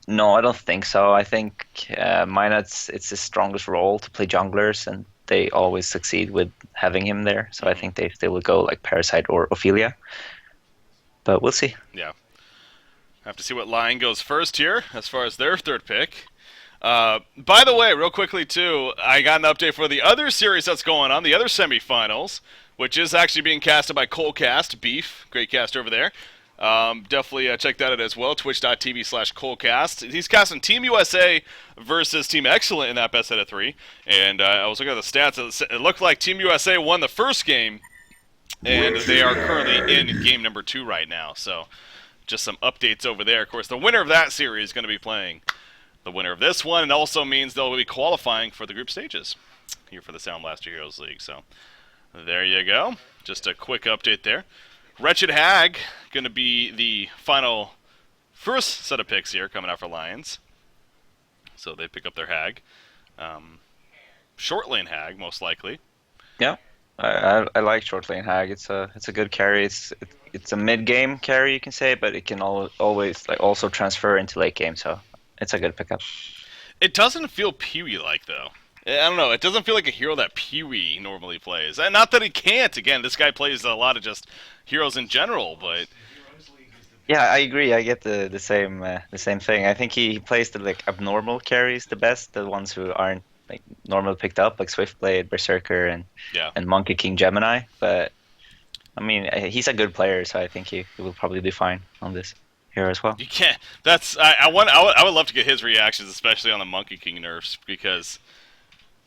No, I don't think so. I think it's his strongest role to play junglers, and they always succeed with having him there. So I Hmm. think they still would go like Parasite or Ophelia, but we'll see. Yeah. Have to see what line goes first here as far as their third pick. By the way, real quickly too, I got an update for the other series that's going on, the other semifinals, which is actually being casted by Colecast Beef, great cast over there. Definitely check that out as well. Twitch.tv/Colecast. He's casting Team USA versus Team Excellent in that best out of three. And I was looking at the stats. It looked like Team USA won the first game, and they are currently in game number 2 right now. So just some updates over there. Of course, the winner of that series is going to be playing the winner of this one, and also means they'll be qualifying for the group stages here for the SoundBlaster Heroes League. So there you go. Just a quick update there. Wretched Hag going to be the final first set of picks here coming out for Lions. So they pick up their Hag. Short lane Hag, most likely. Yeah, I like short lane Hag. It's a good carry. It's a mid game carry you can say, but it can always like also transfer into late game. So it's a good pickup. It doesn't feel Pee-wee like, though. I don't know. It doesn't feel like a hero that Pee-wee normally plays. And not that he can't. Again, this guy plays a lot of just heroes in general, but Yeah, I agree. I get the same thing. I think he plays the like abnormal carries the best, the ones who aren't like normally picked up, like Swiftblade, Berserker, yeah. and Monkey King Gemini. But I mean, he's a good player, so I think he will probably do fine on this here as well. You can't. That's I would love to get his reactions, especially on the Monkey King nerfs, because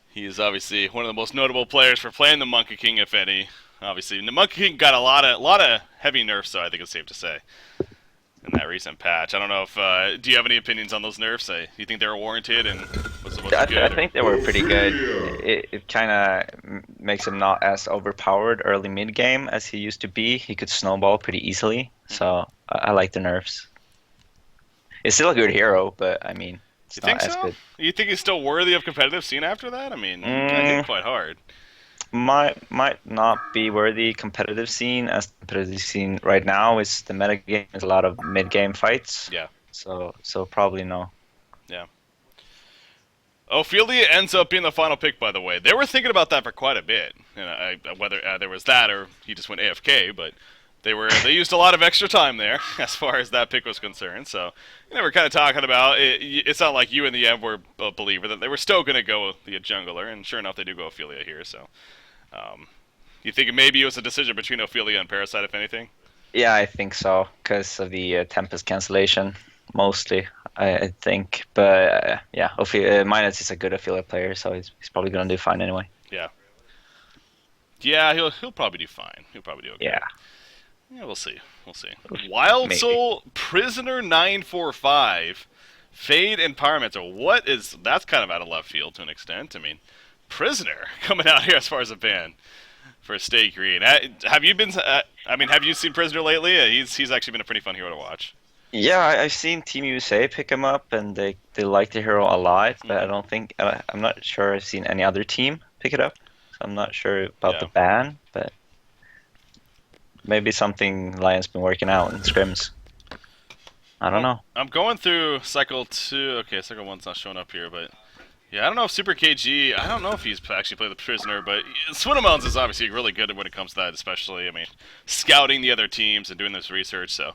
he is obviously one of the most notable players for playing the Monkey King, if any. Obviously, the Monkey King got a lot of heavy nerfs, though I think it's safe to say in that recent patch. I don't know if do you have any opinions on those nerfs? You think they were warranted and was I, it th I good? Or? think they were pretty good. It kind of makes him not as overpowered early mid game as he used to be. He could snowball pretty easily, Hmm. so I like the nerfs. It's still a good hero, but I mean, You it's think not as so? good. You think he's still worthy of competitive scene after that? I mean, he got hit Mm, quite hard. might not be worthy competitive scene as the competitive scene right now is the meta game is a lot of mid game fights. Yeah, So probably no. yeah. Ophelia ends up being the final pick, by the way. They were thinking about that for quite a bit. Whether there was that or he just went AFK, but they used a lot of extra time there as far as that pick was concerned. So they were kind of talking about it. It's not like you in the end were a believer that they were still going to go the jungler, and sure enough, they do go Ophelia here. So you think maybe it was a decision between Ophelia and Parasite, if anything? Yeah, I think so because of the Tempest cancellation mostly. I think, but yeah, Minus is a good affiliate player, so he's probably gonna do fine anyway. Yeah, yeah, he'll probably do fine. He'll probably do okay. Yeah, Yeah, we'll see. We'll see. Wild maybe. Soul Prisoner 945, Fade and Pyromancer. What is that's kind of out of left field to an extent. I mean, Prisoner coming out here as far as a ban for Stay Green. Have you been? I mean, have you seen Prisoner lately? He's actually been a pretty fun hero to watch. Yeah, I've seen Team USA pick him up, and they like the hero a lot. But I Hmm. don't think I'm not sure I've seen any other team pick it up. So I'm not sure about the Yeah. ban, but maybe something Lion's been working out in scrims. I don't Well, know. I'm going through cycle 2. Okay, cycle 1's not showing up here, but yeah, I don't know if Super KG. I don't know if he's actually played the Prisoner, but Swinnemelons is obviously really good when it comes to that, especially. I mean, scouting the other teams and doing this research. So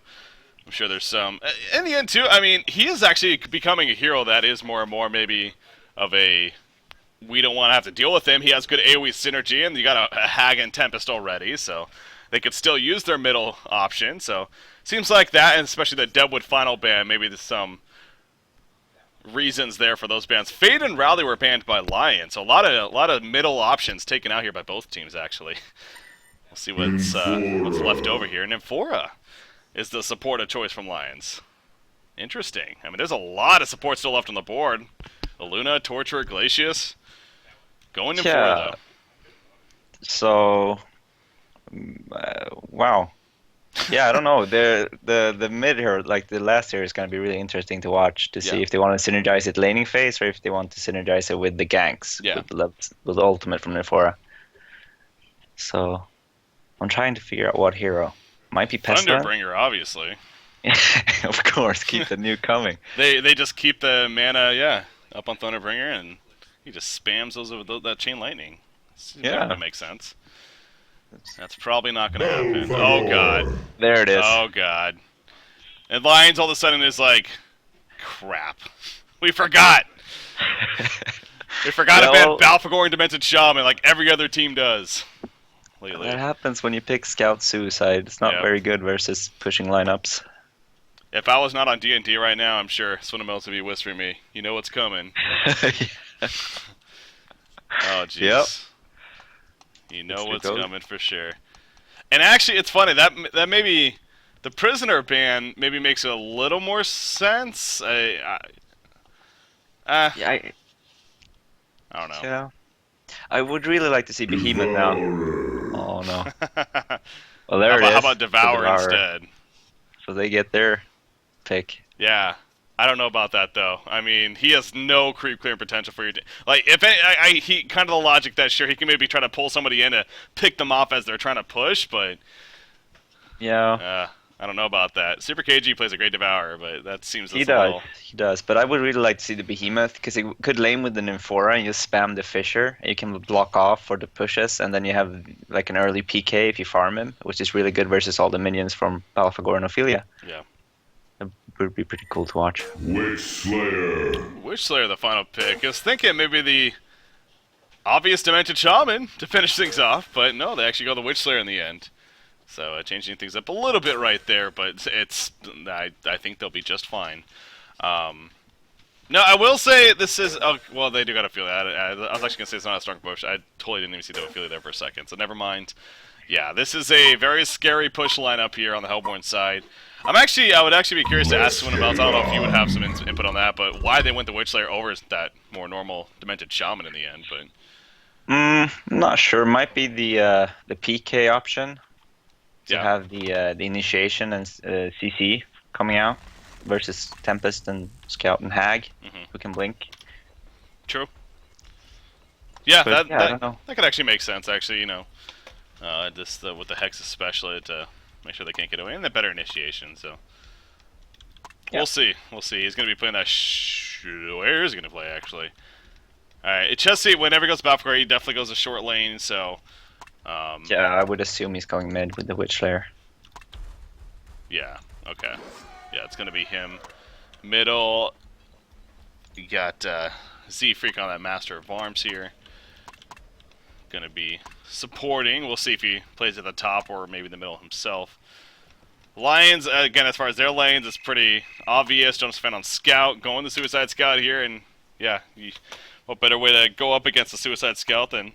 I'm sure there's some. In the end, too, I mean, he is actually becoming a hero that is more and more maybe of a. We don't want to have to deal with him. He has good AoE synergy, and you got a Hag and Tempest already, so they could still use their middle option. So seems like that, and especially the Deadwood final ban, maybe there's some reasons there for those bans. Fade and Rally were banned by Lion, so a lot of middle options taken out here by both teams. Actually, we'll see what's left over here. Nymphora is the support of choice from Lions. Interesting. I mean, there's a lot of support still left on the board. Luna, Torture, Glacius. Going Nymphora, Yeah. though. So wow. Yeah, I don't know. The mid here, like the last year, is going to be really interesting to watch to Yeah. see if they want to synergize it laning phase or if they want to synergize it with the ganks Yeah. with the ultimate from Nephora. So I'm trying to figure out what hero. Might be Pestilent. Thunderbringer, obviously. Of course, keep the new coming. They just keep the mana, yeah, up on Thunderbringer, and he just spams those with that chain lightning. Seems like it Yeah, would make sense. That's probably not going to happen. Oh god. there it is. Oh god. And Lions all of a sudden is like, crap. We forgot. We forgot Yeah, to ban well, Balfagor and Demented Shaman like every other team does lately. that happens when you pick Scout Suicide. It's not Yeah. very good versus pushing lineups. If I was not on D&D right now, I'm sure Swinamels would be whispering me, you know what's coming. Oh jeez. Yep. You know It's the what's goat. coming for sure. And actually, it's funny that maybe the prisoner ban maybe makes a little more sense. Yeah, I don't know. yeah. I would really like to see Behemoth now. Oh no. Well, there it is. How about The Devour instead? So they get their pick. Yeah. I don't know about that though. I mean, he has no creep clearing potential for your team. Like, if any, he kind of the logic that sure he can maybe try to pull somebody in to pick them off as they're trying to push, but Yeah, I don't know about that. Super KG plays a great Devourer, but that seems he just a does. little. He does. But I would really like to see the Behemoth because he could lane with the Nymphora and you spam the Fissure. And you can block off for the pushes, and then you have like an early PK if you farm him, which is really good versus all the minions from Balfagor and Ophelia. Yeah. It would be pretty cool to watch. Witch Slayer. Witch Slayer, the final pick. I was thinking maybe the obvious Demented Shaman to finish things off, but no, they actually go the Witch Slayer in the end. So changing things up a little bit right there, but I think they'll be just fine. No, I will say this is well, they do got Ophelia. I was actually gonna say it's not a strong push. I totally didn't even see the Ophelia there for a second, so never mind. Yeah, this is a very scary push lineup here on the Hellborn side. I would actually be curious to ask someone else. I don't know if you would have some input on that, but why they went the Witch Slayer over that more normal Demented Shaman in the end. But I'm not sure. Might be the PK option to yeah, have the initiation and CC coming out versus Tempest and Scout and Hag who can blink. true. Yeah, But, yeah, I don't know. that could actually make sense. Actually, just with the Hex especially to make sure they can't get away, and the better initiation. So Yeah. we'll see. We'll see. He's gonna be playing that. Where is he gonna play actually? All right, Chessie. Whenever he goes Balfagor, he definitely goes a short lane. So Yeah, I would assume he's going mid with the Witch Slayer. yeah. Okay. Yeah, it's gonna be him. Middle. You got Z Freak on that Master of Arms here. Gonna be supporting. We'll see if he plays at the top or maybe the middle himself. Lions, again, as far as their lanes, it's pretty obvious. Jonas fan on Scout, going the Suicide Scout here, and yeah, what better way to go up against the Suicide Scout than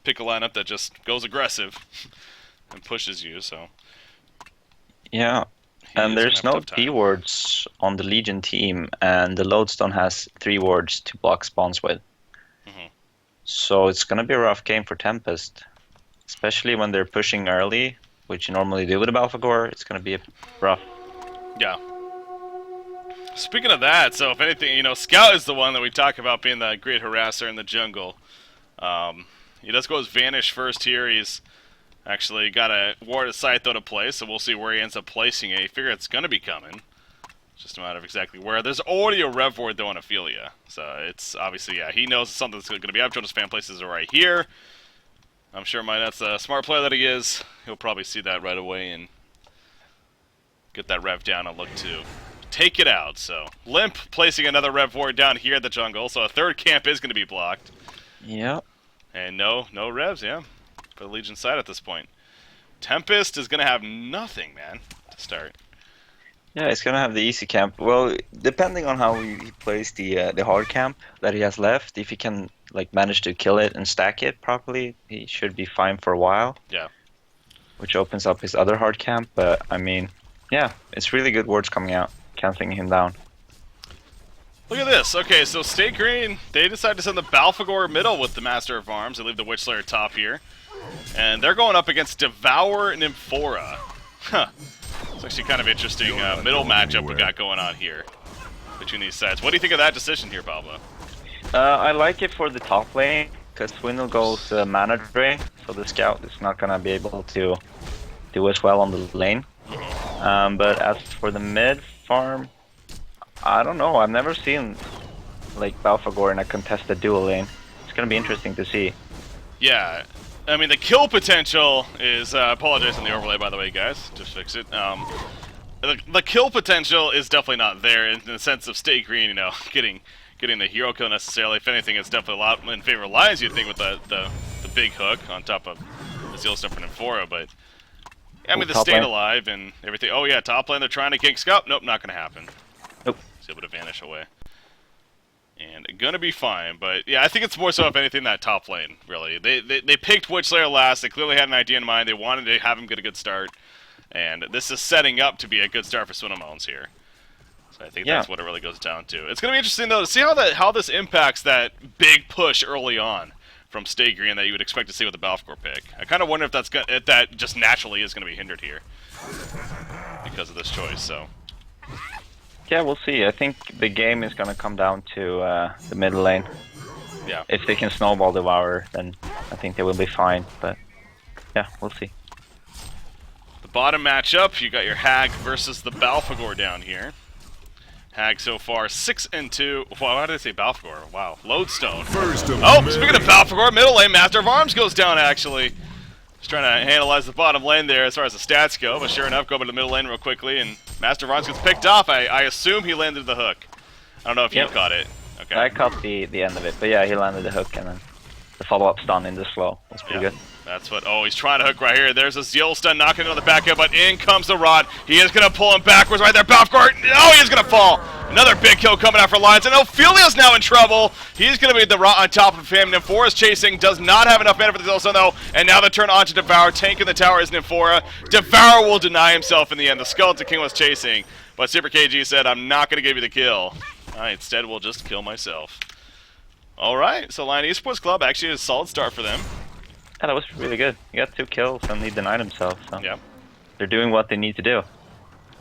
pick a lineup that just goes aggressive and pushes you, so. Yeah, he is and there's gonna no have a tough P time. wards on the Legion team, and the Lodestone has 3 wards to block spawns with. Mhm. So it's gonna be a rough game for Tempest, especially when they're pushing early, which you normally do with a Balfagor. It's gonna be rough. Yeah. Speaking of that, so if anything, Scout is the one that we talk about being the great harasser in the jungle. He does go as Vanish first here. He's actually got a ward of sight though to play, so we'll see where he ends up placing it. You figure it's going to be coming. It's just a matter of exactly where. There's already a Rev ward though on Ophelia, so it's obviously, yeah, he knows something that's going to be up. Jonas fan places it right here. I'm sure that's a smart player that he is. He'll probably see that right away and get that Rev down and look to take it out. So Limp placing another Rev ward down here at the jungle, so a third camp is going to be blocked. Yeah. And no Revs, yeah, for the Legion side at this point. Tempest is going to have nothing, man, to start. Yeah, he's gonna have the easy camp. Well, depending on how he plays the hard camp that he has left, if he can like manage to kill it and stack it properly, he should be fine for a while. Yeah. Which opens up his other hard camp. But I mean, yeah, it's really good wards coming out, canceling him down. Look at this. Okay, so State Green, they decide to send the Balfagor middle with the Master of Arms. They leave the Witch Slayer top here. And they're going up against Devour Nymphora. Huh. It's actually kind of interesting middle matchup we got going on here between these sides. What do you think of that decision here, Pablo? I like it for the top lane, because Swindle goes mana drain, so the scout is not gonna be able to do as well on the lane. But as for the mid farm, I don't know. I've never seen like Balfagor in a contested dual lane. It's gonna be interesting to see. Yeah, I mean the kill potential is. Apologize on the overlay, by the way, guys. Just fix it. The kill potential is definitely not there in the sense of Stay Green, you know, getting the hero kill necessarily. If anything, it's definitely a lot in favor of Lions, you'd think, with the big hook on top of the Zeal stuff from Infora, but I mean the staying alive and everything. Oh yeah, top lane, they're trying to gank Scout. Nope, not gonna happen. Nope. He's able to vanish away. And gonna be fine, but yeah, I think it's more so, if anything, that top lane, really. They picked Witchslayer last, they clearly had an idea in mind, they wanted to have him get a good start, and this is setting up to be a good start for Swinamones here. So I think that's what it really goes down to. It's gonna be interesting, though, to see how this impacts that big push early on from Stay Green that you would expect to see with the Balfagor pick. I kind of wonder if that just naturally is gonna be hindered here because of this choice, so... Yeah, we'll see. I think the game is going to come down to the middle lane. Yeah. If they can snowball Devourer, then I think they will be fine. But yeah, we'll see. The bottom matchup, you got your Hag versus the Balfagor down here. Hag so far 6-2. Wow, why did I say Balfagor? Wow, Lodestone. Speaking of Balfagor, middle lane, Master of Arms goes down actually. Just trying to analyze the bottom lane there as far as the stats go, but sure enough, go over to the middle lane real quickly, and Master of Arms gets picked off. I assume he landed the hook. I don't know if you caught it. Okay. I caught the end of it, but yeah, he landed the hook, and then the follow-up stun in the slow. That's pretty good. That's what... Oh, he's trying to hook right here. There's a Zeal stun knocking it on the back end, but in comes the Rod. He is going to pull him backwards right there. Balfagor. Oh, he is going to fall. Another big kill coming out for Lions, and Ophelia's now in trouble. He's going to be the Rod on top of him. Nymphora's chasing, does not have enough mana for the Zeal stun, though, and now the turn onto Devour. Tanking the tower is Nymphora. Devour will deny himself in the end. The Skeleton King was chasing, but Super KG said, I'm not going to give you the kill. I instead will just kill myself. All right, so Lion Esports Club actually a solid start for them. Yeah, that was really good. He got 2 kills and he denied himself. So yeah, they're doing what they need to do.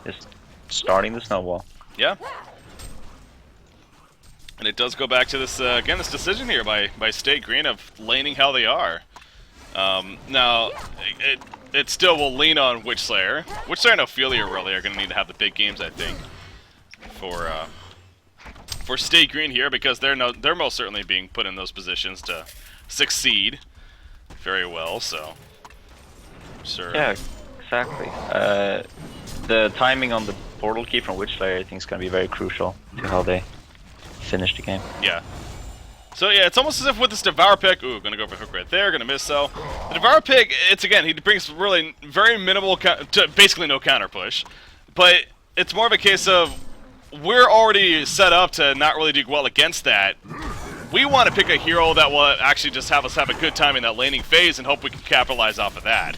Just starting the snowball. Yeah. And it does go back to this again, this decision here by Stay Green of laning how they are. Now, it still will lean on Witchslayer. Witchslayer and Ophelia really are going to need to have the big games, I think, for Stay Green here, because they're most certainly being put in those positions to succeed very well. So, sure. Yeah, exactly. The timing on the portal key from Witchslayer, I think, is going to be very crucial to how they finish the game. Yeah. So yeah, it's almost as if with this Devour pick, ooh, gonna go for hook right there, gonna miss. So the Devour pick, it's again, he brings really very minimal, basically no counter push, but it's more of a case of we're already set up to not really do well against that. We want to pick a hero that will actually just have us have a good time in that laning phase and hope we can capitalize off of that.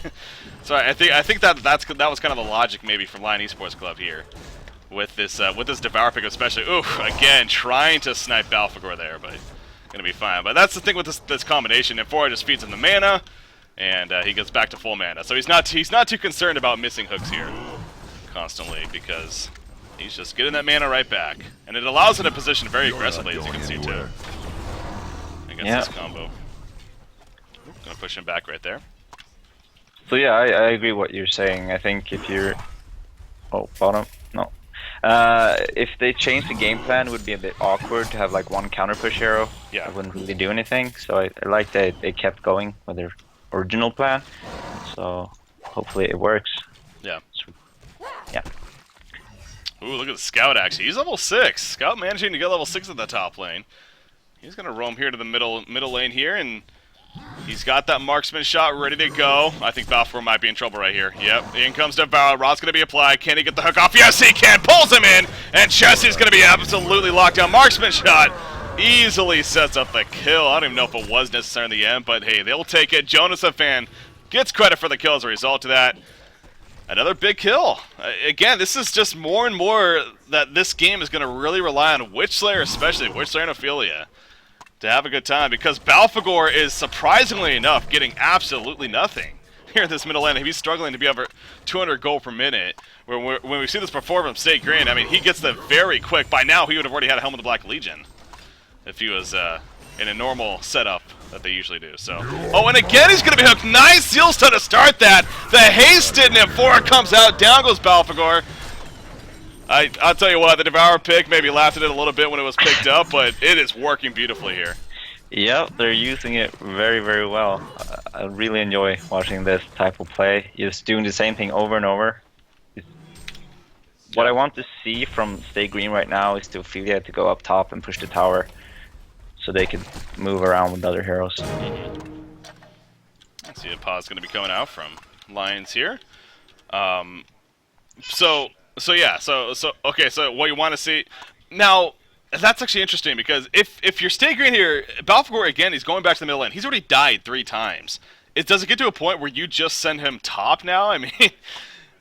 So I think that was kind of the logic maybe from Lion Esports Club here. With this Devour pick especially. Oof, again, trying to snipe Balfagor there, but gonna be fine. But that's the thing with this combination. Infora just feeds him the mana, and he gets back to full mana. So he's not too concerned about missing hooks here constantly, because he's just getting that mana right back. And it allows him to position very aggressively, as you can see too, against this combo. Gonna push him back right there. So yeah, I agree what you're saying. I think if you're... Oh, bottom? No. If they change the game plan, it would be a bit awkward to have like one counter push hero. Yeah. That wouldn't really do anything. So I like that they kept going with their original plan. So hopefully it works. Yeah. Yeah. Ooh, look at the Scout actually. He's level 6. Scout managing to get level 6 at the top lane. He's gonna roam here to the middle lane here, and he's got that marksman shot ready to go. I think Balfagor might be in trouble right here. Yep, in comes Devour. Rod's going to be applied. Can he get the hook off? Yes, he can. Pulls him in, and Chelsea's going to be absolutely locked down. Marksman shot easily sets up the kill. I don't even know if it was necessary in the end, but hey, they'll take it. Jonas, a fan, gets credit for the kill as a result of that. Another big kill. Again, this is just more and more that this game is going to really rely on Witchslayer, especially Witchslayer and Ophelia, to have a good time, because Balfagor is surprisingly enough getting absolutely nothing here in this middle lane. He's struggling to be over 200 gold per minute. When we see this before from Stay Green, I mean, he gets the very quick. By now, he would have already had a Helm of the Black Legion if he was in a normal setup that they usually do. So, oh, and again he's going to be hooked. Nice seal stun to start that. The haste in him. 4 comes out. Down goes Balfagor. I'll tell you what, the Devour pick maybe laughed at it a little bit when it was picked up, but it is working beautifully here. Yep, they're using it very, very well. I really enjoy watching this type of play. Just doing the same thing over and over. What I want to see from Stay Green right now is to Ophelia to go up top and push the tower, so they can move around with other heroes. Let's see, a pause going to be coming out from Lions here. So okay, so what you want to see now, that's actually interesting, because if you're Stay Green here, Balfagor again, he's going back to the middle lane. He's already died 3 times. Does it get to a point where you just send him top now? I mean,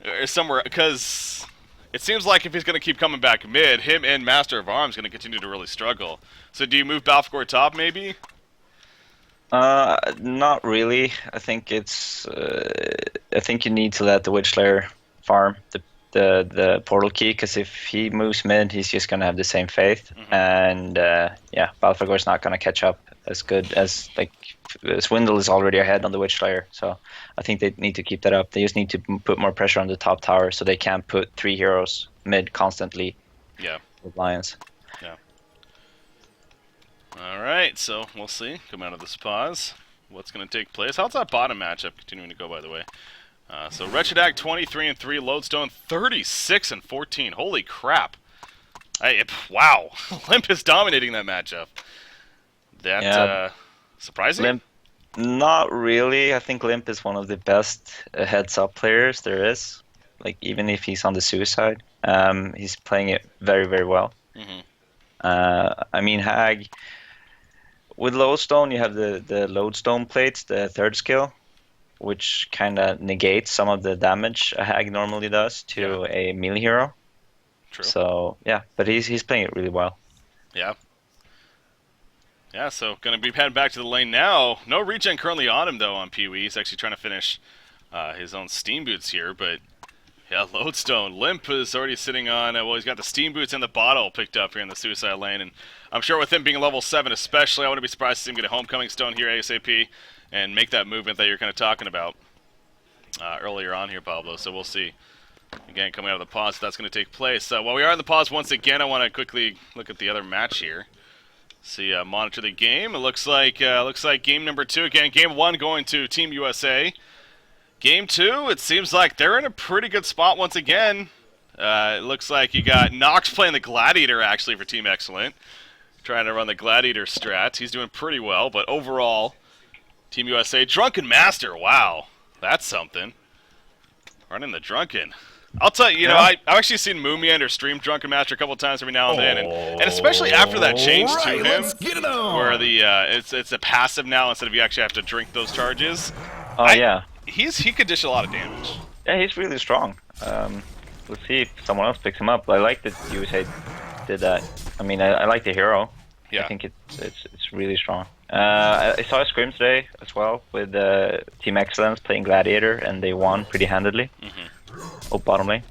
or somewhere, because it seems like if he's going to keep coming back mid, him and Master of Arms going to continue to really struggle. So do you move Balfagor top maybe? Not really. I think it's. I think you need to let the Witch Slayer farm the portal key, because if he moves mid, he's just gonna have the same faith, and yeah, Balfagor's not gonna catch up as good as, like, Swindle is already ahead on the Witch Slayer. So I think they need to keep that up. They just need to put more pressure on the top tower, so they can't put 3 heroes mid constantly. Yeah. With Lions. Yeah. All right, so we'll see. Come out of this pause. What's going to take place? How's that bottom matchup continuing to go, by the way? So Wretched Act 23-3, Lodestone 36-14. Holy crap! Wow, Limp is dominating that matchup. That surprising? Limp, not really. I think Limp is one of the best heads-up players there is. Like, even if he's on the suicide, he's playing it very, very well. I mean, Hag, with Lodestone, you have the Lodestone plates, the 3rd skill, which kind of negates some of the damage a Hag normally does to a melee hero. True. So yeah, but he's playing it really well. Yeah. Yeah, so going to be heading back to the lane now. No regen currently on him, though, on Pee Wee. He's actually trying to finish his own Steam Boots here, but yeah, Lodestone. Limp is already sitting on, well, he's got the Steam Boots and the bottle picked up here in the Suicide lane, and I'm sure with him being level 7 especially, I wouldn't be surprised to see him get a Homecoming Stone here ASAP and make that movement that you're kind of talking about earlier on here, Pablo, so we'll see. Again, coming out of the pause, that's going to take place. While we are in the pause, once again, I want to quickly look at the other match here. See, monitor the game. It looks like game number 2. Again, game 1 going to Team USA. Game 2, it seems like they're in a pretty good spot once again. It looks like you got Nox playing the Gladiator, actually, for Team Excellent. Trying to run the Gladiator strat. He's doing pretty well, but overall, Team USA. Drunken Master, wow. That's something. Running the Drunken. I'll tell you, I've actually seen Moomiander stream Drunken Master a couple times every now and then, and especially after that change to him, where the it's a passive now instead of you actually have to drink those charges. Yeah. He could dish a lot of damage. Yeah, he's really strong. Let's see if someone else picks him up. I like that USA did that. I mean, I like the hero. Yeah. I think it's really strong. I saw a scrim today as well with Team Excellence playing Gladiator, and they won pretty handedly. Oh, bottom lane.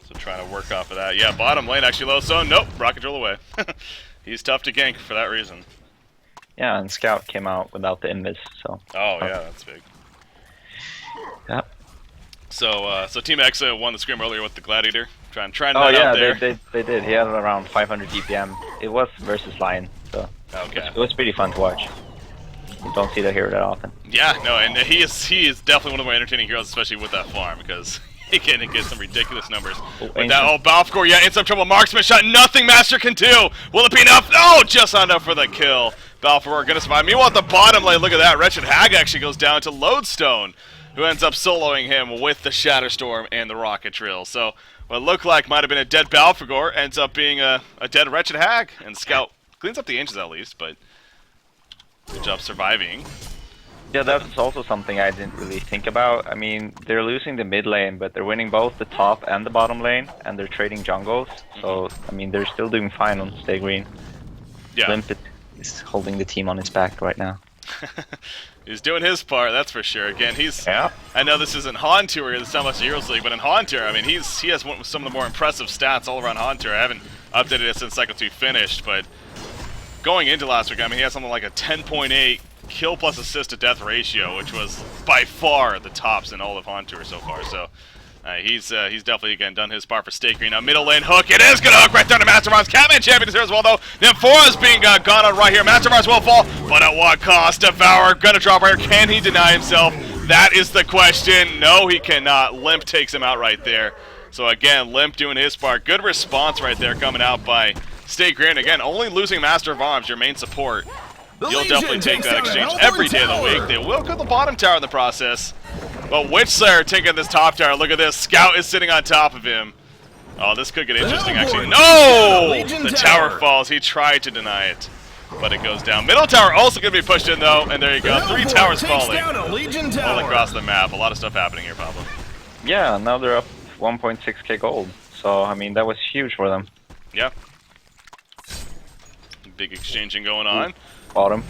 So trying to work off of that. Yeah, bottom lane actually low zone. Nope, rocket drill away. He's tough to gank for that reason. Yeah, and Scout came out without the invis, so. Oh yeah, that's big. Yeah. So Team X won the scrim earlier with the Gladiator. Trying oh that yeah, out there. they did. He had around 500 DPM. It was versus Lion, so okay. It was pretty fun to watch. You don't see that hero that often. Yeah, no, and he is definitely one of the more entertaining heroes, especially with that farm, because he can get some ridiculous numbers. Balfagor, yeah, in some trouble. Marksman shot, nothing Master can do. Will it be enough? Oh, just not enough for the kill. Balfagor gonna survive. Meanwhile, at the bottom lane, look at that. Wretched Hag actually goes down to Lodestone, who ends up soloing him with the Shatterstorm and the Rocket Drill. So what looked like might have been a dead Balfagor ends up being a dead Wretched Hag, and Scout cleans up the Ancients at least, but good job surviving. Yeah, that's also something I didn't really think about. I mean, they're losing the mid lane, but they're winning both the top and the bottom lane, and they're trading jungles. So, I mean, they're still doing fine on Stay Green. Yeah. Limpet is holding the team on his back right now. He's doing his part, that's for sure. Again, he's. Yeah. I know this isn't Han Tour, this is not much Heroes League, but in Han Tour, I mean, he has some of the more impressive stats all around Han Tour. I haven't updated it since Cycle 2 finished, but going into last week, I mean, he had something like a 10.8 kill plus assist to death ratio, which was by far the tops in all of Han Tour so far. So he's definitely, again, done his part for Stay Green. Now, middle lane hook. It is going to hook right down to Mastermars. Catman champion is here as well, though. Nymphoria is being gone on right here. Mastermars will fall, but at what cost? Devour going to drop right here. Can he deny himself? That is the question. No, he cannot. Limp takes him out right there. So, again, Limp doing his part. Good response right there coming out by Stay Green. Again, only losing Master of Arms, your main support. You'll definitely take that exchange every day of the week. They will cut the bottom tower in the process. But Witchslayer taking this top tower. Look at this. Scout is sitting on top of him. Oh, this could get interesting, actually. No! The tower falls. He tried to deny it, but it goes down. Middle tower also going to be pushed in, though. And there you go. 3 towers falling all across the map. A lot of stuff happening here, Pablo. Yeah, now they're up 1.6k gold. So, I mean, that was huge for them. Yeah. Big exchanging going on. Bottom.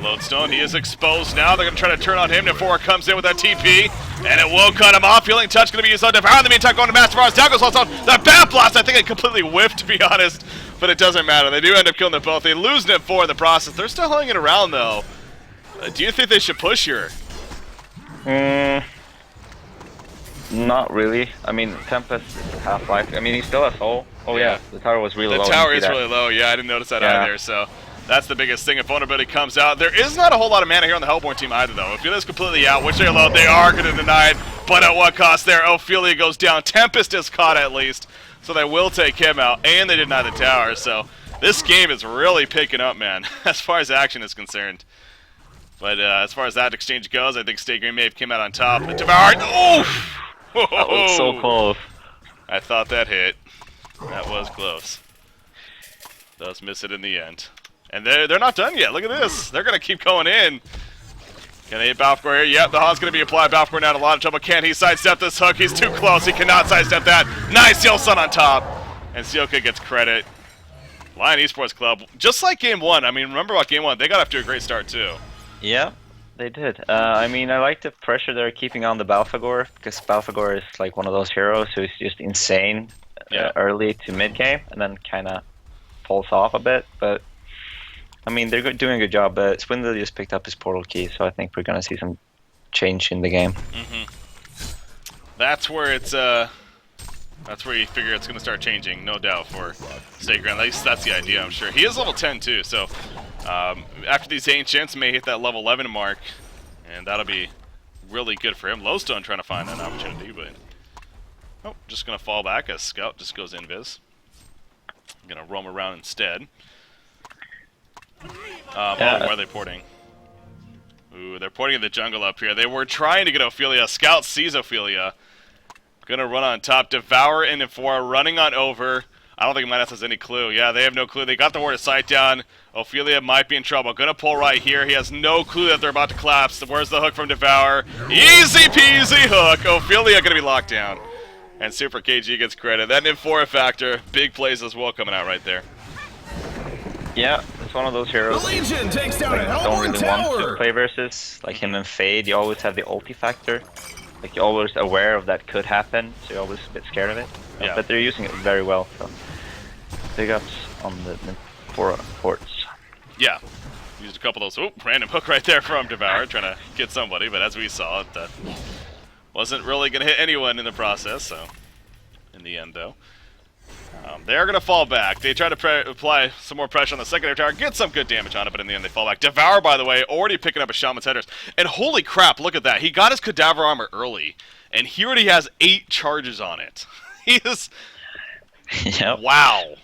Lodestone, he is exposed now. They're going to try to turn on him. Nymphoria comes in with that TP, and it will cut him off. Healing touch going to be used on Devour. In the meantime, going to Mastermars. Down goes Lodestone. The Bat Blast, I think it completely whiffed, to be honest, but it doesn't matter. They do end up killing them both. They lose Nymphoria in the process. They're still hanging around, though. Do you think they should push here? Not really. I mean, Tempest is Half-Life. I mean, he still has soul. Oh yeah, the tower was really low. The tower is really low. Yeah, I didn't notice that either. So that's the biggest thing. If vulnerability comes out, there is not a whole lot of mana here on the Hellborn team either, though. Ophelia's completely out. Which they low. They are going to deny it, but at what cost? There, Ophelia goes down. Tempest is caught at least, so they will take him out, and they deny the tower. So this game is really picking up, man, as far as action is concerned. But as far as that exchange goes, I think Stay Green may have came out on top. Devoured. Oof! That was so close. I thought that hit. That was close. Does miss it in the end. And they're not done yet. Look at this. They're going to keep going in. Can they hit Balfgor here? Yep, the Han's going to be applied. Balfgor now in a lot of trouble. Can he sidestep this hook? He's too close. He cannot sidestep that. Nice Seal Sun on top. And Sioka gets credit. Lion Esports Club, just like Game 1. I mean, remember about Game 1. They got off to a great start, too. Yeah, they did. I mean, I like the pressure they're keeping on the Balfagor, because Balfagor is like one of those heroes who's just insane early to mid game, and then kind of falls off a bit. But I mean, they're doing a good job. But Swindle just picked up his portal key, so I think we're gonna see some change in the game. That's where it's that's where you figure it's gonna start changing, no doubt, for Stay Green. At least that's the idea, I'm sure. He is level 10 too, so after these Ancients may hit that level 11 mark, and that'll be really good for him. Lowstone trying to find that opportunity, but oh, just gonna fall back as Scout just goes invis. Gonna roam around instead. Oh, where are they porting? Ooh, they're porting in the jungle up here. They were trying to get Ophelia. Scout sees Ophelia. Gonna run on top. Devour and Nymphoria running on over. I don't think Midas has any clue. Yeah, they have no clue. They got the word of sight down. Ophelia might be in trouble. Gonna pull right here. He has no clue that they're about to collapse. Where's the hook from Devour? Easy peasy hook. Ophelia gonna be locked down. And Super KG gets credit. That Nymphoria factor. Big plays as well coming out right there. Yeah, it's one of those heroes The Legion takes down a don't really Hellborn want to tower. play versus. Like him and Fade, you always have the ulti factor. Like you're always aware of that could happen, so you're always a bit scared of it. Yeah. But they're using it very well, so big ups on the ports. Yeah. Used a couple of those. Oh, random hook right there from Devour, trying to get somebody, but as we saw, it wasn't really going to hit anyone in the process, so in the end, though. They're going to fall back. They try to apply some more pressure on the secondary tower, get some good damage on it, but in the end they fall back. Devour, by the way, already picking up a Shaman's Headers. And holy crap, look at that. He got his Cadaver Armor early, and he already has 8 charges on it. He is... Yep. Wow.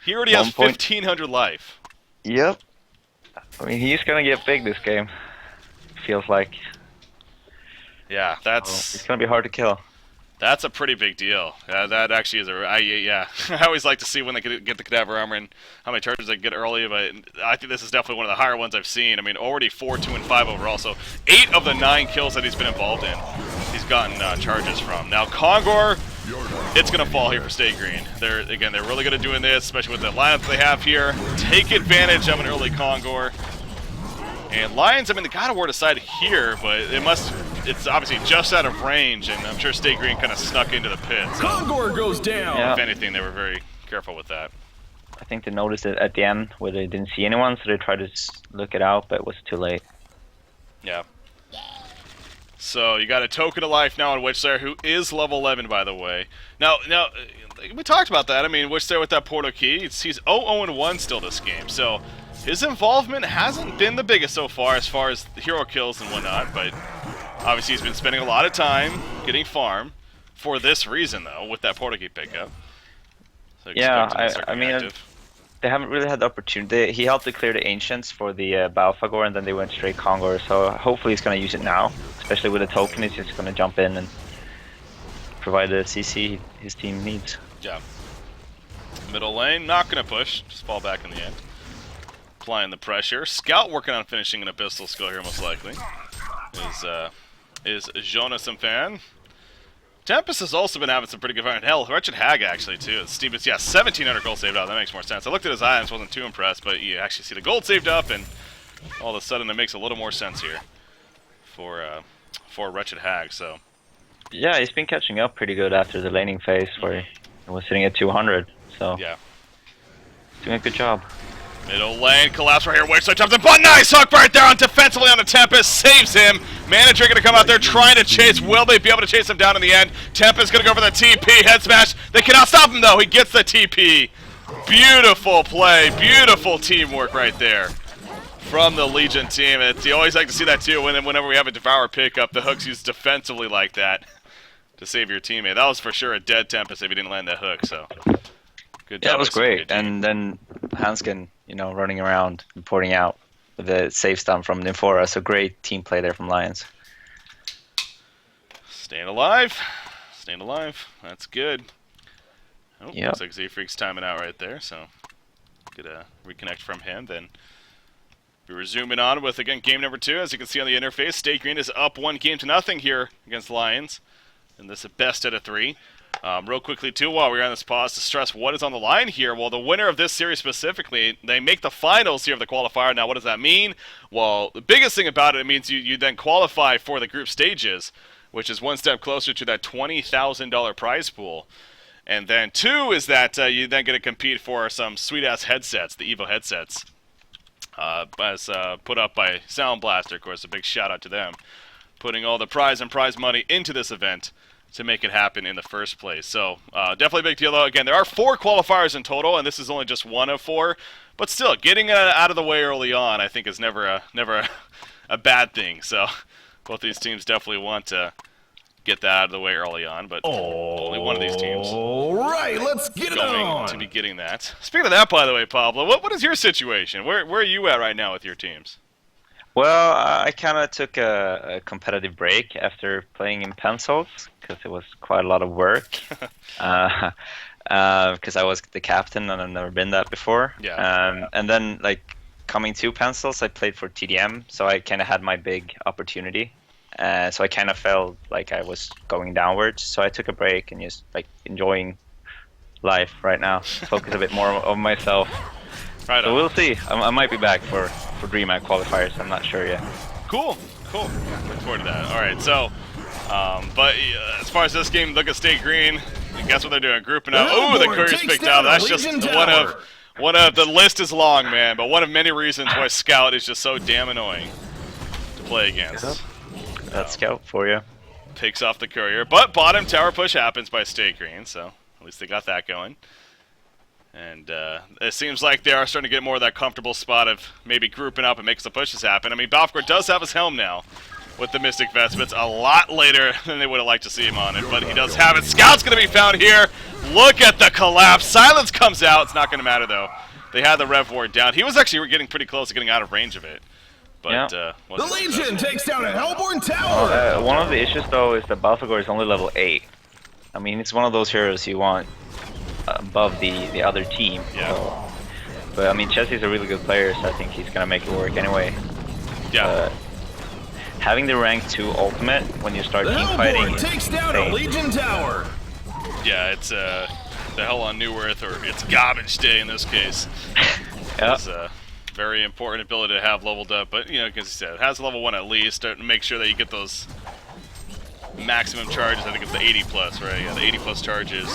He already has 1,500 life. Yep. I mean, he's going to get big this game. Feels like. Yeah, It's going to be hard to kill. That's a pretty big deal. That actually is yeah. I always like to see when they get the Cadaver Armor and how many charges they get early, but I think this is definitely one of the higher ones I've seen. I mean, already 4, 2, and 5 overall, so 8 of the 9 kills that he's been involved in, he's gotten charges from. Now, Kongor, it's going to fall here for Stay Green. They're really good at doing this, especially with the lineup they have here. Take advantage of an early Kongor. And Lions, I mean, they got a word aside here, but it's obviously just out of range, and I'm sure Stay Green kind of snuck into the pit. So Kongor goes down. Yeah. if anything, they were very careful with that. I think they noticed it at the end where they didn't see anyone, so they tried to look it out, but it was too late. Yeah. So you got a token of life now on Witchslayer, who is level 11, by the way. Now, we talked about that. I mean, Witchslayer with that portal key, he's 0-0-1 still this game. So his involvement hasn't been the biggest so far as hero kills and whatnot, but obviously he's been spending a lot of time getting farm for this reason, though, with that portal key pickup. So yeah, I mean, they haven't really had the opportunity. He helped to clear the Ancients for the Balfagor, and then they went straight Kongor, so hopefully he's going to use it now. Especially with a token, he's just going to jump in and provide the CC his team needs. Yeah. Middle lane, not going to push, just fall back in the end. Applying the pressure. Scout working on finishing an Abyssal skill here, most likely. Is Jonas some fan? Tempest has also been having some pretty good fun. Hell, Wretched Hag actually too. Steepest, yeah, 1,700 gold saved up. That makes more sense. I looked at his items, wasn't too impressed, but you actually see the gold saved up, and all of a sudden it makes a little more sense here for Wretched Hag. So yeah, he's been catching up pretty good after the laning phase where he was sitting at 200. So yeah, doing a good job. Middle lane, collapse right here, Witchslayer jumps in, but nice hook right there on defensively on the Tempest, saves him. Manager gonna come out there trying to chase, will they be able to chase him down in the end? Tempest gonna go for the TP, head smash, they cannot stop him though, he gets the TP. Beautiful play, beautiful teamwork right there from the Legion team. You always like to see that too, whenever we have a Devour pickup, the hook's used defensively like that to save your teammate. That was for sure a dead Tempest if he didn't land that hook, so. Good job. Yeah, that was great. And then Hanskin, you know, running around and porting out with the save stun from Nymphora. So great team play there from Lions. Staying alive. Staying alive. That's good. Oh, yep. Looks like Z-Freak's timing out right there, so get a reconnect from him. Then be resuming on with, again, game number 2. As you can see on the interface, State Green is up 1-0 here against Lions. And this is a best out of 3. Real quickly, too, while we're on this pause, to stress what is on the line here. Well, the winner of this series specifically, they make the finals here of the qualifier. Now, what does that mean? Well, the biggest thing about it means you then qualify for the group stages, which is one step closer to that $20,000 prize pool. And then 2 is that you then get to compete for some sweet-ass headsets, the Evo headsets, as put up by SoundBlaster, of course. A big shout-out to them, putting all the prize and prize money into this event to make it happen in the first place. So definitely a big deal, though. Again, there are 4 qualifiers in total, and this is only just one of 4. But still, getting it out of the way early on, I think, is never a bad thing. So both these teams definitely want to get that out of the way early on, but only one of these teams All right, let's get it on. to be getting that. Speaking of that, by the way, Pablo, what is your situation? Where are you at right now with your teams? Well, I kind of took a competitive break after playing in pencils because it was quite a lot of work. Because I was the captain and I've never been that before. Yeah. And then, like, coming to pencils, I played for TDM, so I kind of had my big opportunity. So I kind of felt like I was going downwards. So I took a break and just like enjoying life right now. Focus a bit more on myself. Right so on. we'll see. I might be back for DreamHack qualifiers. I'm not sure yet. Cool. Look forward to that. All right, so, but as far as this game, look at State Green. Guess what they're doing? Grouping up. Oh, the Courier's picked up. That's just one of the list is long, man, but one of many reasons why Scout is just so damn annoying to play against. Yep. That's Scout for you. Picks off the Courier, but bottom tower push happens by State Green, so at least they got that going. And it seems like they are starting to get more of that comfortable spot of maybe grouping up and making some pushes happen. I mean, Balfagor does have his helm now with the Mystic Vestments a lot later than they would have liked to see him on it, but he does have it. Scout's going to be found here. Look at the collapse. Silence comes out. It's not going to matter, though. They had the Rev Ward down. He was actually getting pretty close to getting out of range of it. But, the Legion takes down a Hellborn tower! One of the issues, though, is that Balfagor is only level 8. I mean, it's one of those heroes you want above the other team. Yeah. So. But, I mean, Chessie's a really good player, so I think he's going to make it work anyway. Yeah. Having the rank 2 ultimate when you start team fighting takes down a Legion tower! Yeah, it's the hell on New Earth, or it's garbage day in this case. Yeah. It's a very important ability to have leveled up, but, you know, because you said it has level 1 at least, to make sure that you get those maximum charges. I think it's the 80 plus, right? Yeah, the 80 plus charges,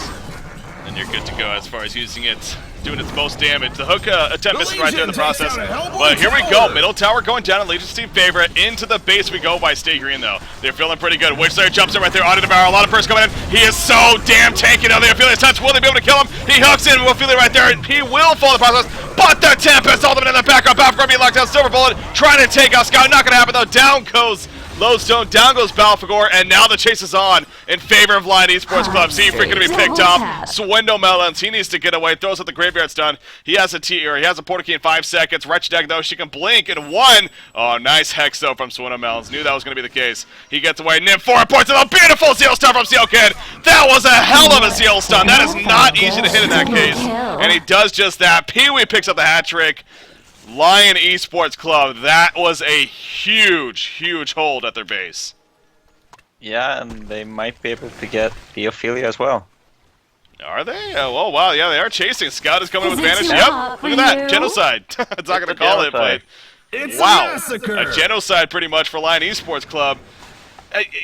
and you're good to go as far as using it doing its most damage. The hook attempt is right there in the process. But here we go. Middle tower going down in Legion's team favor. Into the base we go by Stay Green, though. They're feeling pretty good. Witchslayer jumps in right there. Auto Devour. A lot of bursts coming in. He is so damn tanky now. They're feeling his touch. Will they be able to kill him? He hooks in. Will feel it right there. And he will fall in the process. But the Tempest ultimate in the background. Balfagor being locked down. Silver Bullet trying to take out Scout. Not going to happen, though. Down goes Lodestone, down goes Balfagor, and now the chase is on in favor of Lion Esports Club. Seafreak going to be picked off. Swindle Melons, he needs to get away. Throws at the Graveyard Stun. He has a portal key in 5 seconds. Wretched Egg, though, she can blink in 1. Oh, nice Hex, though, from Swindle Melons. Knew that was going to be the case. He gets away. Nymph 4 points of a beautiful Zeal Stun from Seal Kid. That was a hell of a Zeal Stun. That is not easy to hit in that case. And he does just that. Pee-wee picks up the hat trick. Lion Esports Club, that was a huge, huge hold at their base. Yeah, and they might be able to get the Ophelia as well. Are they? Oh, wow, yeah, they are chasing. Scout is coming with advantage. Yep, look at that. Genocide. It's not going to call it, but It's wow. a massacre. A genocide pretty much for Lion Esports Club.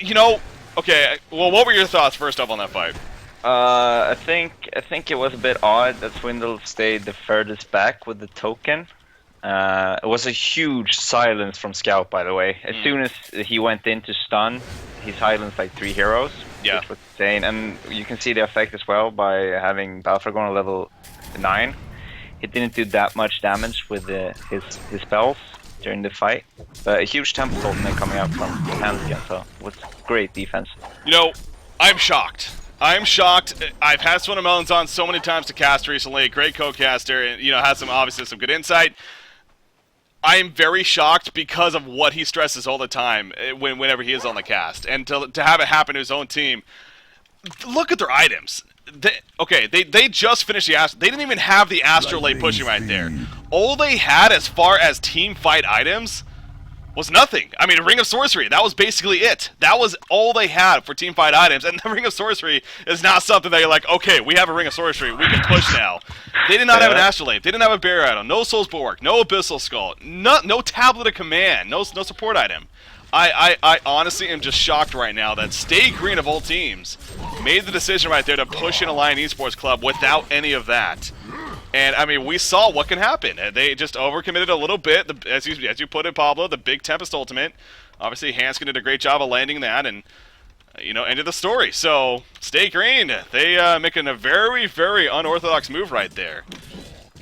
You know, okay, well, what were your thoughts first off on that fight? I think it was a bit odd that Swindle stayed the furthest back with the token. It was a huge silence from Scout, by the way. As soon as he went in to stun, he silenced like 3 heroes, which was insane. And you can see the effect as well by having Balfagor on level 9. He didn't do that much damage with his spells during the fight, but a huge Tempest ultimate coming out from hands again, so it was great defense. You know, I'm shocked. I'm shocked. I've had Swindle Melons on so many times to cast recently. Great co-caster, and you know, has obviously some good insight. I'm very shocked because of what he stresses all the time whenever he is on the cast, and to have it happen to his own team. Look at their items. They just finished the Astral. They didn't even have the Astrolabe pushing right there. All they had as far as team fight items was nothing. I mean, Ring of Sorcery, that was basically it. That was all they had for team fight items, and the Ring of Sorcery is not something that you're like, okay, we have a Ring of Sorcery, we can push now. They did not have an Astrolabe, they didn't have a Barrier item, no Soul's Bulwark, no Abyssal Skull, no Tablet of Command, no support item. I honestly am just shocked right now that Stay Green of all teams made the decision right there to push in a Lion Esports Club without any of that. And, I mean, we saw what can happen. They just overcommitted a little bit. As you put it, Pablo, the big Tempest ultimate. Obviously, Hanskin did a great job of landing that and, you know, ended the story. So, Stay Green, they making a very, very unorthodox move right there.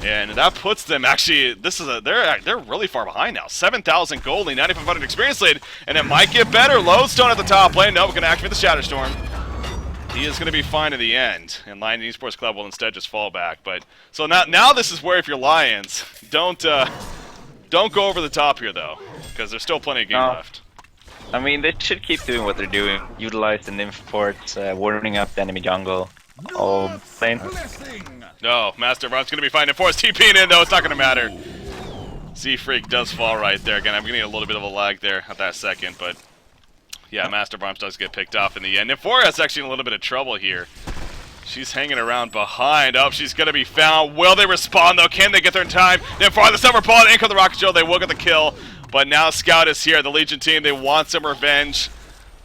And that puts them, actually, they're really far behind now. 7,000 gold, 9,500 experience lead, and it might get better. Lodestone at the top lane. No, we're going to activate the Shatterstorm. He is going to be fine in the end, and Lion Esports Club will instead just fall back. But so now this is where, if you're Lions, don't go over the top here though, because there's still plenty of game left. I mean, they should keep doing what they're doing. Utilize the nymph ports, warning up the enemy jungle. All lane. No, Master Brom's going to be fine. Force TPing in though, it's not going to matter. Seafreak does fall right there. Again, I'm getting a little bit of a lag there at that second, but. Yeah, Master Brahms does get picked off in the end. Nymphora's actually in a little bit of trouble here. She's hanging around behind. Oh, she's going to be found. Will they respond, though? Can they get there in time? Nymphora, the Silver Bullet, in comes the Rocket Show. They will get the kill. But now Scout is here. The Legion team, they want some revenge.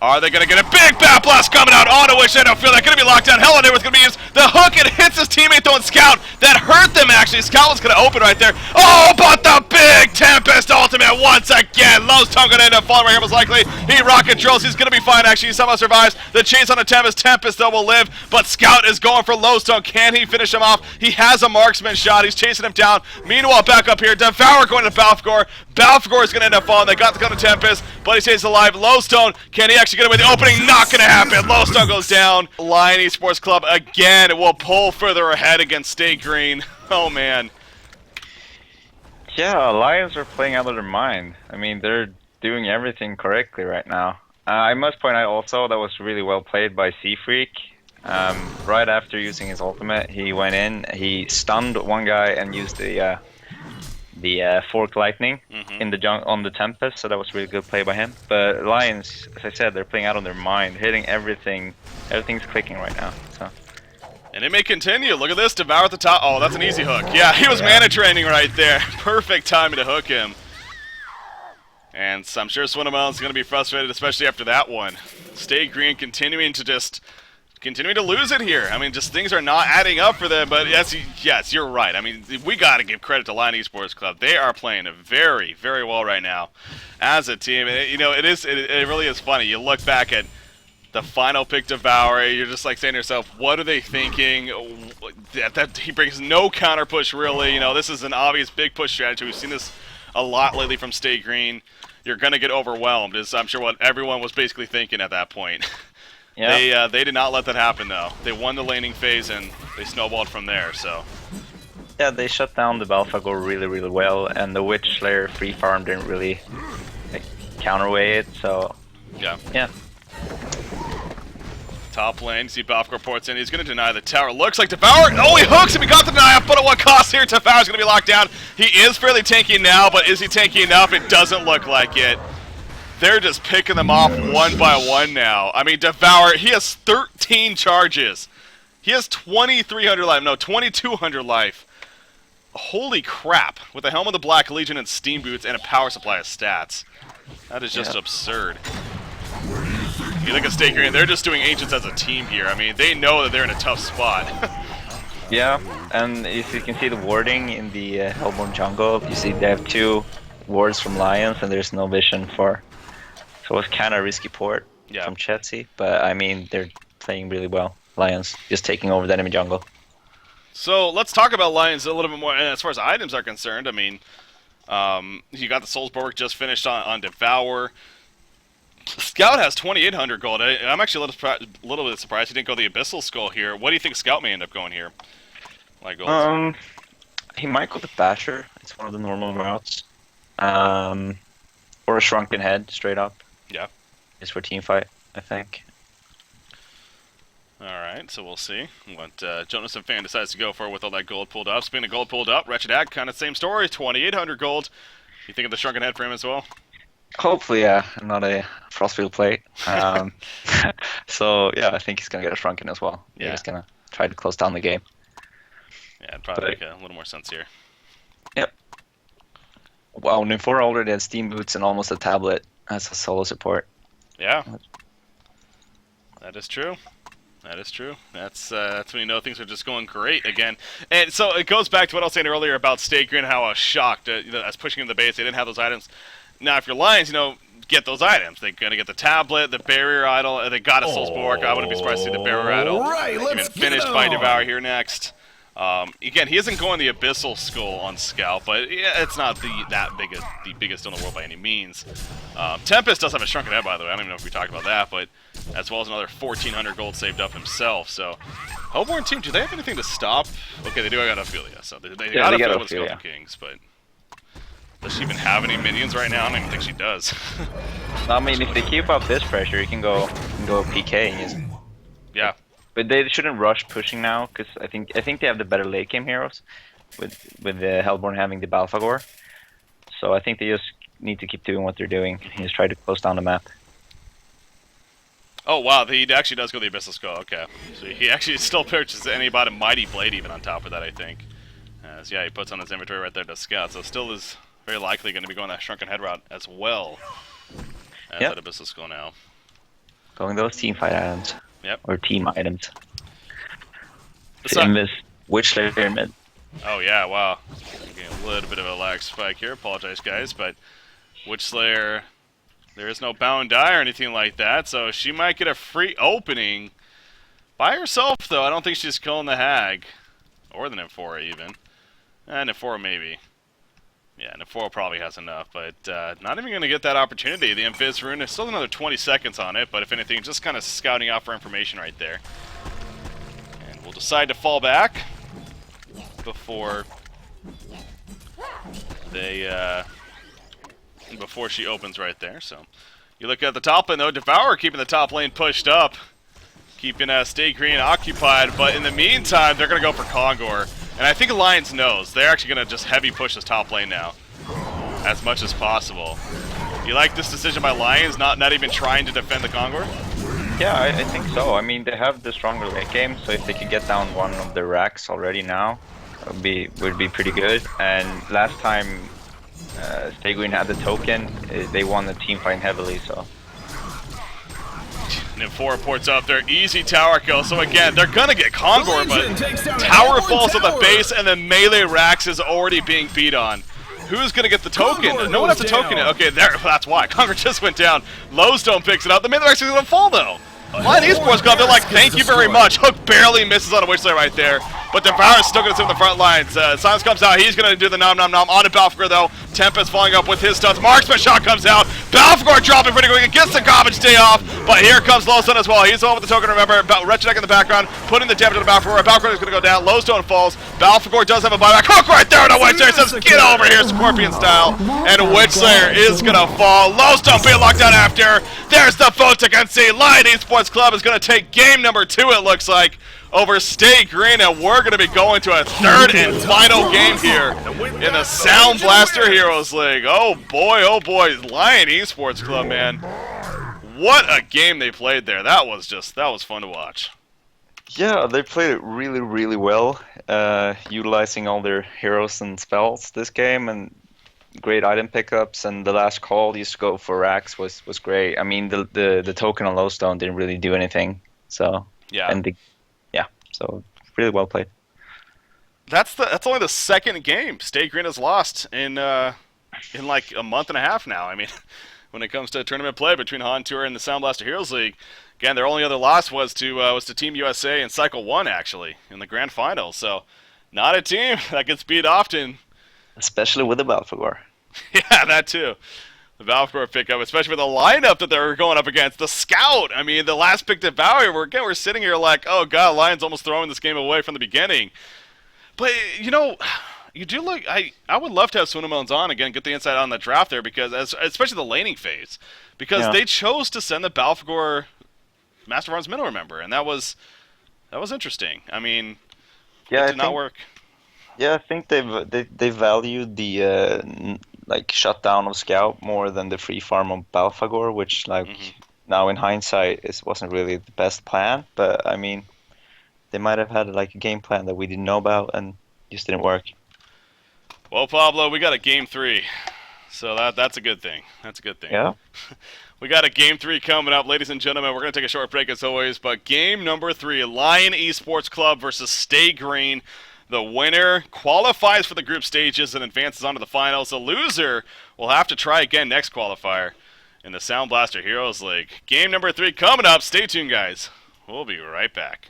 Are they going to get a big Bat Blast coming out? Auto Wish, I don't feel that. Going to be locked down. Hell, and it was going to be used. The hook, it hits his teammate, though, and Scout. That hurt them, actually. Scout was going to open right there. Oh, but the big Tempest ultimate once again. Lodestone going to end up falling right here, most likely. He rocket drills. He's going to be fine, actually. He somehow survives. The chase on the Tempest. Tempest, though, will live. But Scout is going for Lodestone. Can he finish him off? He has a marksman shot. He's chasing him down. Meanwhile, back up here, Devour going to Balfagor. Balfagor is going to end up falling. They got the gun to Tempest, but he stays alive. Lodestone, can he actually get away with the opening? Not going to happen. Lodestone goes down. Lion Esports Club again will pull further ahead against Stay Green. Oh, man. Yeah, Lions are playing out of their mind. I mean, they're doing everything correctly right now. I must point out also that was really well played by Seafreak. Right after using his ultimate, he went in, he stunned one guy and used the Fork Lightning in the on the Tempest, so that was really good play by him. But Lions, as I said, they're playing out on their mind, hitting everything. Everything's clicking right now. So. And it may continue. Look at this, Devour at the top. Oh, that's an easy hook. Yeah, he was mana training right there. Perfect timing to hook him. And so I'm sure Swindle Melon's going to be frustrated, especially after that one. Stay Green continuing to just continuing to lose it here. I mean, just things are not adding up for them. But yes, you're right. I mean, we got to give credit to Lion Esports Club. They are playing very, very well right now as a team. And you know, it really is funny. You look back at the final pick Devour, you're just like saying to yourself, what are they thinking? That he brings no counter push, really. You know, this is an obvious big push strategy. We've seen this a lot lately from Stay Green. You're going to get overwhelmed, is I'm sure what everyone was basically thinking at that point. Yeah. They did not let that happen, though. They won the laning phase, and they snowballed from there, so. Yeah, they shut down the Balfagor really, really well, and the Witch Slayer free farm didn't really counterweigh it, so. Yeah. Top lane, see Balfagor ports in. He's going to deny the tower. Looks like Devour. Oh, he hooks him. He got the deny, but at what cost here? Devour's going to be locked down. He is fairly tanky now, but is he tanky enough? It doesn't look like it. They're just picking them off one by one now. I mean, Devour, he has 13 charges. He has 2,300 life. No, 2,200 life. Holy crap. With the Helm of the Black Legion and Steam Boots and a power supply of stats. That is just absurd. You look at Stay Green, they're just doing Ancients as a team here. I mean, they know that they're in a tough spot. Yeah, and if you can see the warding in the Hellborn jungle, you see they have 2 wards from Lions, and there's no vision for. So it's kind of a risky port from Chetsy, but I mean, they're playing really well. Lions just taking over the enemy jungle. So let's talk about Lions a little bit more. And as far as items are concerned, I mean, you got the Souls Bulwark just finished on Devour. Scout has 2,800 gold. I'm actually a little bit surprised he didn't go the Abyssal Skull here. What do you think Scout may end up going here? Like gold? He might go the Basher. It's one of the normal routes. Or a Shrunken Head, straight up. Yeah. It's for team fight, I think. Alright, so we'll see what Jonas and Fan decides to go for with all that gold pulled up. Speaking of gold pulled up, Wretched Hag, kind of same story, 2,800 gold. You think of the Shrunken Head for him as well? Hopefully, yeah. Not a Frostfield plate. So, yeah, I think he's going to get a Shrunken as well. Yeah. He's going to try to close down the game. Yeah, it'd probably make a little more sense here. Yep. Wow, Nymphora already had Steam Boots and almost a tablet as a solo support. Yeah. That is true. That is true. That's when you know things are just going great again. And so it goes back to what I was saying earlier about Stay Green, how I was shocked as pushing in the base. They didn't have those items. Now, if you're Lions, you know, get those items. They're going to get the tablet, the barrier idol, and they got a Souls Bulwark. I wouldn't be surprised to see the barrier idol. Right, let's even finished by Devour here next. Again, he isn't going the Abyssal Skull on Scout, but yeah, it's not the biggest in the world by any means. Tempest does have a Shrunken Head, by the way. I don't even know if we talked about that, but as well as another 1,400 gold saved up himself. So, Hellborn team, do they have anything to stop? Okay, they do have Ophelia, so they got Ophelia with Skeleton Kings, but does she even have any minions right now? I don't even think she does. I mean, if they keep up this pressure, you can go PK. Yeah. But they shouldn't rush pushing now, because I think they have the better late game heroes, with the Hellborn having the Balfagor. So I think they just need to keep doing what they're doing and just try to close down the map. Oh wow, he actually does go the Abyssal Skull. Okay, so he actually still purchases anybody Mighty Blade even on top of that, I think. So yeah, he puts on his inventory right there to Scout. So still is very likely going to be going that Shrunken Head route as well as that Abyssal Skull now. Going those team fight items. Yep. Or team items. In this Witch Slayer mid. Oh yeah, wow. Getting a little bit of a lag spike here. Apologize, guys, but Witch Slayer, there is no bound die or anything like that, so she might get a free opening by herself, though. I don't think she's killing the Hag. Or the Nymphora, even. Nymphora, maybe. Yeah, Ro4 probably has enough, but not even going to get that opportunity. The Invis Rune is still another 20 seconds on it, but if anything, just kind of scouting out for information right there. And we'll decide to fall back before they before she opens right there. So you look at the top lane, though. Devour keeping the top lane pushed up, keeping Stay Green occupied, but in the meantime, they're going to go for Kongor. And I think Alliance knows. They're actually going to just heavy push this top lane now, as much as possible. You like this decision by Lions, not even trying to defend the Kongor? Yeah, I think so. I mean, they have the stronger late game, so if they could get down one of the racks already now, would be pretty good. And last time Stay Green had the token, they won the team fight heavily, so. And 4 ports up there, easy tower kill. So again, they're gonna get Kongor, but tower falls on the base, and then melee Rax is already being beat on. Who's gonna get the token? No one has the token yet. Okay, there. That's why Kongor just went down. Lowstone picks it up. The melee Rax is gonna fall though. Lion Esports Club, they're like, thank you very much. Hook barely misses on a Witchslayer right there. But Devour's still going to sit in the front lines. Silence comes out. He's going to do the nom nom nom on to Balfagor, though. Tempest following up with his stuff. Marksman shot comes out. Balfagor dropping pretty quick. Gets the garbage day off. But here comes Lowstone as well. He's the one with the token, remember. Wretched in the background, putting the damage on Balfagor. Balfagor is going to go down. Lowstone falls. Balfagor does have a buyback. Hook right there. And a Witchslayer says, get over here, Scorpion style. And Witchslayer is going to fall. Lowstone being locked down after. There's the vote against the Lion Esports Club is going to take game number 2, it looks like, over Stay Green, and we're going to be going to a third and final game here in the SoundBlaster Heroes League. Oh boy, Lion Esports Club, man. What a game they played there. That was fun to watch. Yeah, they played it really, really well, utilizing all their heroes and spells this game, and great item pickups, and the last call used to go for Rax was great. I mean, the token on Lowstone didn't really do anything, so yeah, so really well played. That's only the second game Stay Green has lost in like a month and a half now. I mean, when it comes to tournament play between Han Tour and the SoundBlaster Heroes League, again, their only other loss was to Team USA in Cycle 1 actually in the grand finals. So not a team that gets beat often. Especially with the Balfagor. Yeah, that too. The Balfagor pickup, especially with the lineup that they're going up against. The Scout, I mean, the last pick Devour, we're sitting here like, oh god, Lion's almost throwing this game away from the beginning. But, you know, you do look, I would love to have Swinamones on again, get the insight on the draft there, because especially the laning phase. Because they chose to send the Balfagor Master of Arms Minnow, remember, and that was interesting. I mean, it did not work. Yeah, I think they valued the like shutdown of Scout more than the free farm of Balfagor, which now in hindsight wasn't really the best plan. But I mean, they might have had like a game plan that we didn't know about and just didn't work. Well, Pablo, we got a game 3, so that's a good thing. That's a good thing. Yeah. We got a game 3 coming up, ladies and gentlemen. We're gonna take a short break as always, but game number 3, Lion Esports Club versus Stay Green. The winner qualifies for the group stages and advances on to the finals. The loser will have to try again next qualifier in the SoundBlaster Heroes League. Game number 3 coming up. Stay tuned, guys. We'll be right back.